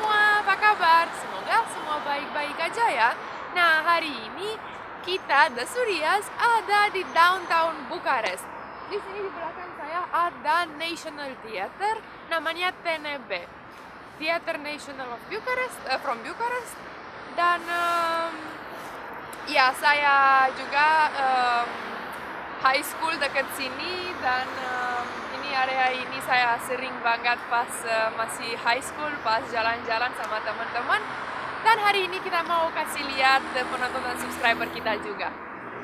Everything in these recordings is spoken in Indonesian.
semua, apa kabar? Semoga semua baik-baik aja ya. Nah, hari ini kita, The Suryas, ada di downtown Bukarest. Di sini di belakang saya ada National Theatre, namanya TNB. Theater National of Bucharest, from Bucharest. Dan ya, saya juga high school dekat sini dan ini area ini saya sering banget pas masih high school, pas jalan-jalan sama teman-teman. Dan hari ini kita mau kasih lihat penonton dan subscriber kita juga.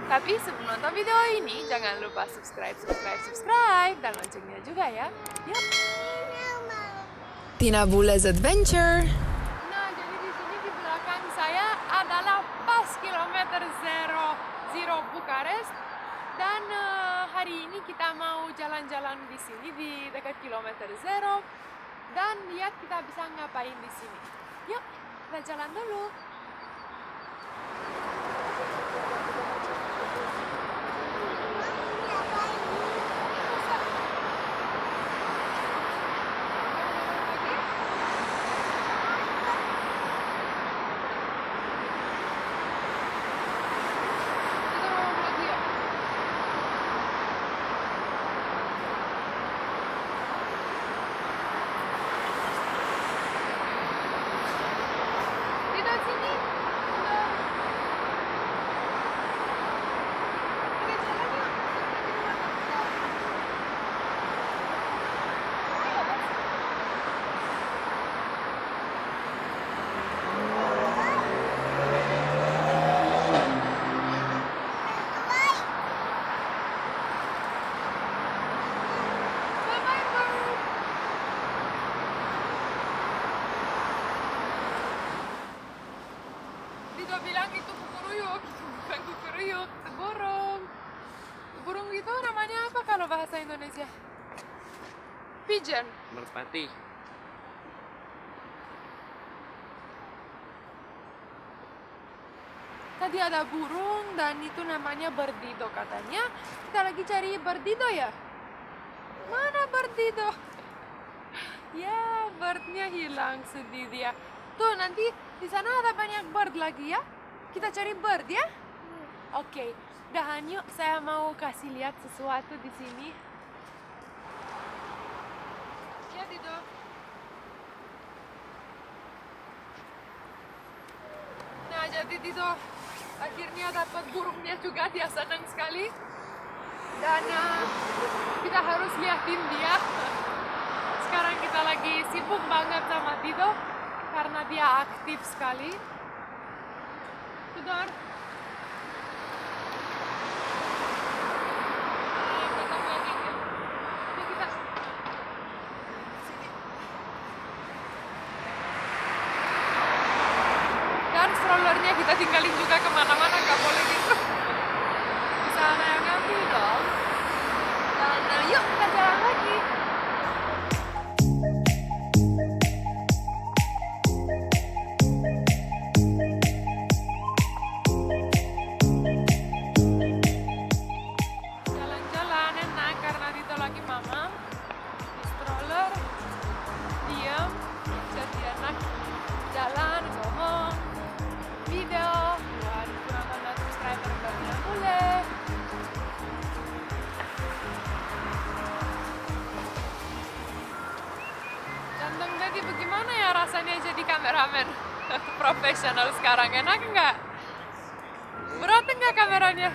Tapi sebelum nonton video ini jangan lupa subscribe dan loncengnya juga ya. Yuk. Tina Bules Adventure. Nah, jadi di sini di belakang saya adalah pas kilometer zero Bukarest. Dan hari ini kita mau jalan-jalan di sini di dekat kilometer zero dan lihat kita bisa ngapain di sini. Yuk, kita jalan dulu. Dito bilang itu kukuruyuk, bukan kukuruyuk, itu burung. Burung itu namanya apa kalau bahasa Indonesia? Pigeon. Merpati. Tadi ada burung dan itu namanya berdido katanya. Kita lagi cari berdido ya? Mana berdido? Ya, birdnya hilang, sedih dia. Tuh, nanti di sana ada banyak bird lagi ya. Kita cari bird ya? Oke. Dahan yuk, saya mau kasih lihat sesuatu di sini. Ya, Dido. Nah, jadi Dido akhirnya dapat burungnya juga, dia senang sekali. Dan kita harus liatin dia. Sekarang kita lagi sibuk banget sama Dido karena dia aktif sekali. Tudor. Dan strollernya kita tinggalin juga kemana-mana, nggak boleh gitu. Bisa ada yang ngambil dong. Dan yuk kita jalan lagi. Jalan-jalan enak karena Dito lagi mamam di stroller, diam, jadi enak jalan, ngomong, video, buat penonton dan subscriber barunya boleh. Ganteng jadi bagaimana ya rasanya jadi kameramen profesional sekarang, enak enggak? Berat enggak kameranya?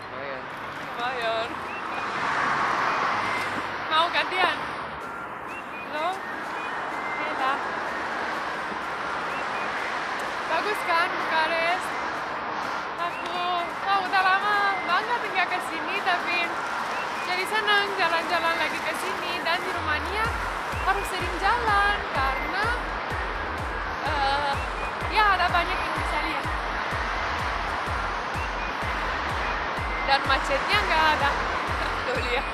Lumayan. Lumayan. Mau gantian? Belum? Oke lah. Bagus kan Bukarest? Aku udah lama banget nggak ke sini, tapi jadi senang jalan-jalan lagi ke sini. Dan di Rumania harus sering jalan karena ya ada banyak yang bisa lihat. Dan macetnya nggak ada. Tuh lihat.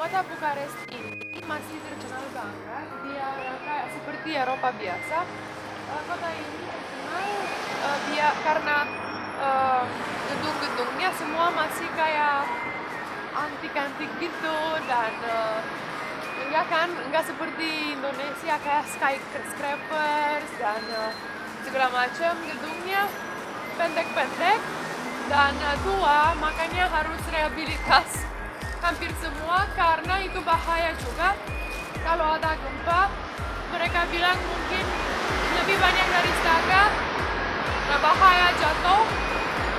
kota Bukares ini masih terkenal banget. Dia kayak seperti Eropa biasa. Kota ini terkenal karena gedung-gedungnya semua masih kayak antik-antik gitu dan enggak seperti Indonesia kayak skyscrapers dan segala macam. Gedungnya pendek-pendek dan tua, makanya harus rehabilitas hampir semua karena itu bahaya juga. Kalau ada gempa, mereka bilang mungkin lebih banyak dari setengah bahaya jatuh.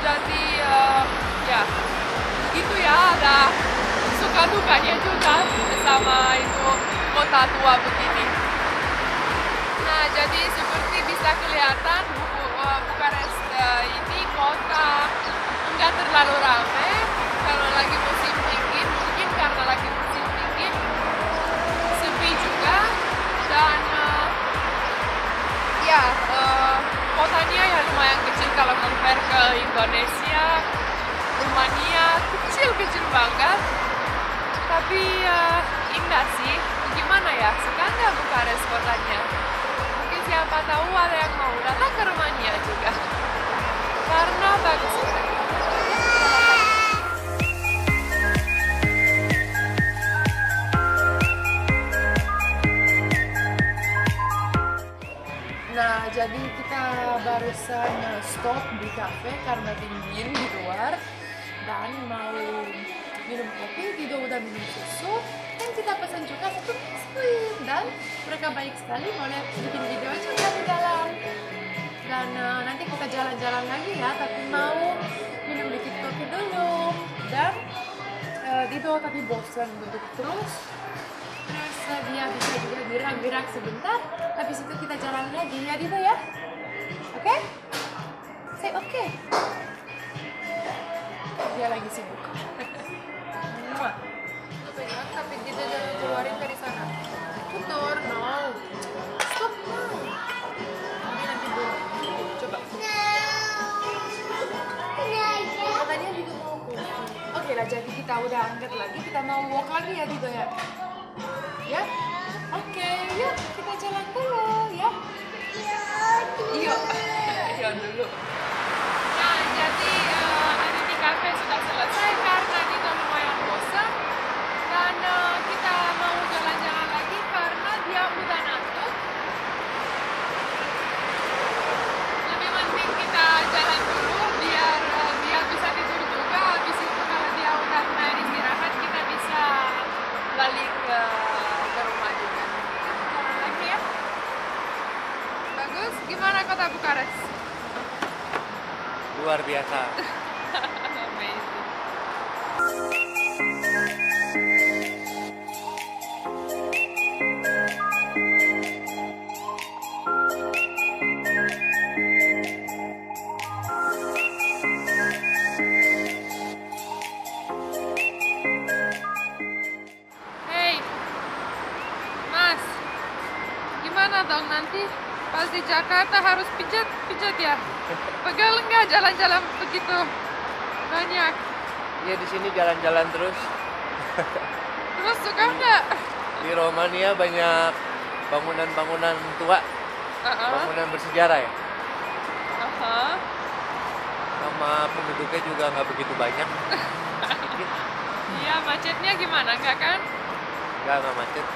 Jadi ya begitu ya, ada suka dukanya juga bersama itu kota tua begini. Nah, jadi seperti bisa kelihatan Bukares ini kota enggak terlalu ramai kalau lagi musim dingin, mungkin karena lagi musim dingin sepi juga dan kotanya ya lumayan kecil kalau compare ke Indonesia, Rumania, kecil banget tapi indah sih. Gimana ya, suka nggak Bukares kotanya? Mungkin siapa tahu ada yang mau datang ke Rumania juga karena bagus sekali. Nah, jadi kita barusan stop di kafe karena dingin di luar dan mau minum kopi. Dido udah minum susu dan kita pesan juga satu es krim dan mereka baik sekali mau lihat bikin video juga di dalam. Dan nanti kita jalan-jalan lagi ya, tapi mau minum dikit kopi dulu. Dan Dido tadi bosan duduk terus dia bisa juga gerak-gerak sebentar, habis itu kita jalan lagi ya Dido ya. Oke? Say oke. Dia lagi sibuk. Pegang tapi Dido jangan keluarin dari sana. Tutur, no. Stop, no. Nanti dulu. Coba. Katanya Dido mau kopi. Oke lah, jadi kita udah angkat lagi, kita mau walk lagi ya Dido ya. Ya, oke, yuk kita jalan dulu ya. Yuk, jalan dulu. Nah, jadi hari di kafe sudah selesai karena kita lumayan bosan dan kita mau jalan-jalan lagi karena dia udah ngantuk. Lebih penting kita jalan dulu biar dia bisa tidur juga. Habis itu kalau dia udah mulai istirahat kita bisa balik ke rumah juga. Jalan lagi ya. Bagus. Gimana kota Bukares? Luar biasa. Amazing. Hey, Mas, gimana dong nanti pas di Jakarta harus pijat ya? Pegal nggak jalan-jalan begitu banyak? Iya, di sini jalan-jalan terus. Terus suka nggak? Di Romania banyak bangunan-bangunan tua, bangunan bersejarah ya. Sama penduduknya juga nggak begitu banyak. Sedikit. Iya, macetnya gimana? Nggak kan? Nggak macet.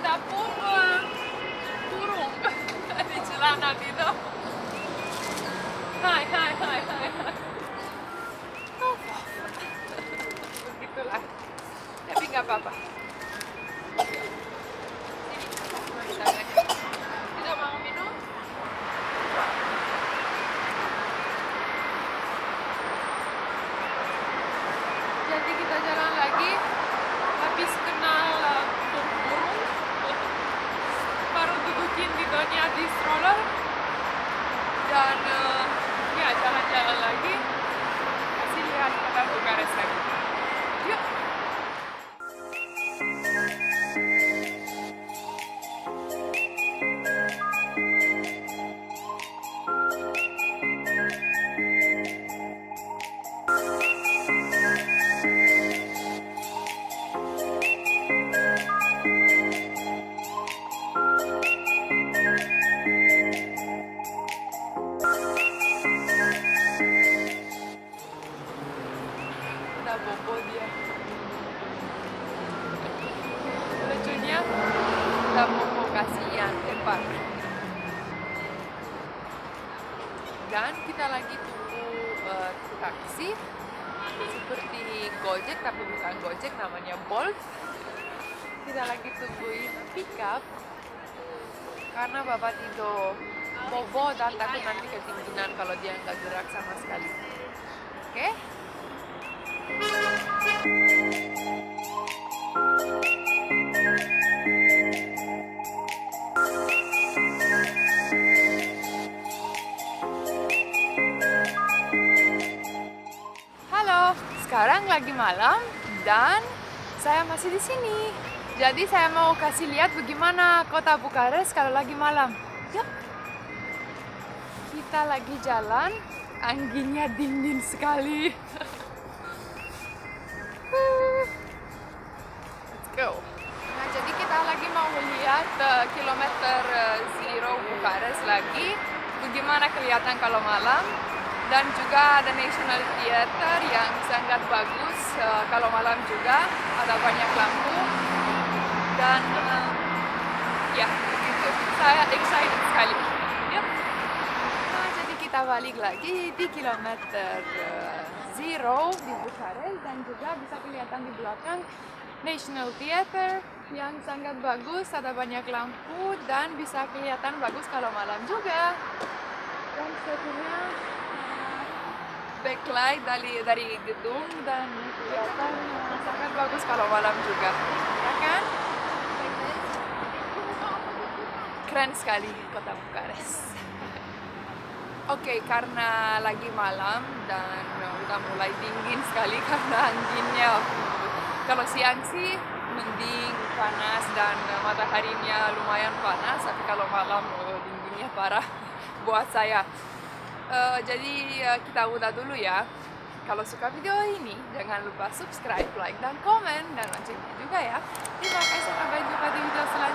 ada burung di celana itu. Hai. Oh, begitulah. Tapi nggak apa-apa. Tidak mau minum? Jadi kita jalan lagi. Habis kenal burung, baru dudukin Ditonya di stroller dan ya jalan-jalan lagi. Kasih lihat kota Bukares lagi. Yuk. Udah bobo dia. Lucunya udah bobo, kasihan tepar. Dan kita lagi tunggu taksi seperti Gojek, tapi bukan Gojek, namanya Bolt. Kita lagi tungguin pickup karena Bapak Tito bobo dan takut nanti ketinggian kalau dia nggak gerak sama sekali. Oke? Halo, sekarang lagi malam dan saya masih di sini. Jadi saya mau kasih lihat bagaimana kota Bukares kalau lagi malam. Yuk. Kita lagi jalan, anginnya dingin sekali. Let's go. Nah, jadi kita lagi mau melihat kilometer zero Bukares lagi. Bagaimana kelihatan kalau malam. Dan juga ada National Theater yang sangat bagus kalau malam juga, ada banyak lampu dan ya begitu. Saya excited sekali. Yuk. Nah, jadi kita balik lagi di kilometer zero di Bukares dan juga bisa kelihatan di belakang National Theater yang sangat bagus, ada banyak lampu dan bisa kelihatan bagus kalau malam juga. Dan satunya backlight dari gedung dan kelihatan sangat bagus kalau malam juga, ya kan? Keren sekali kota Bukares. Oke, karena lagi malam dan udah mulai dingin sekali karena anginnya. Kalau siang sih mending panas dan mataharinya lumayan panas, tapi kalau malam dinginnya parah buat saya. Jadi kita udah dulu ya. Kalau suka video ini, jangan lupa subscribe, like, dan komen, dan loncengnya juga ya. Terima kasih, sampai jumpa di video selanjutnya.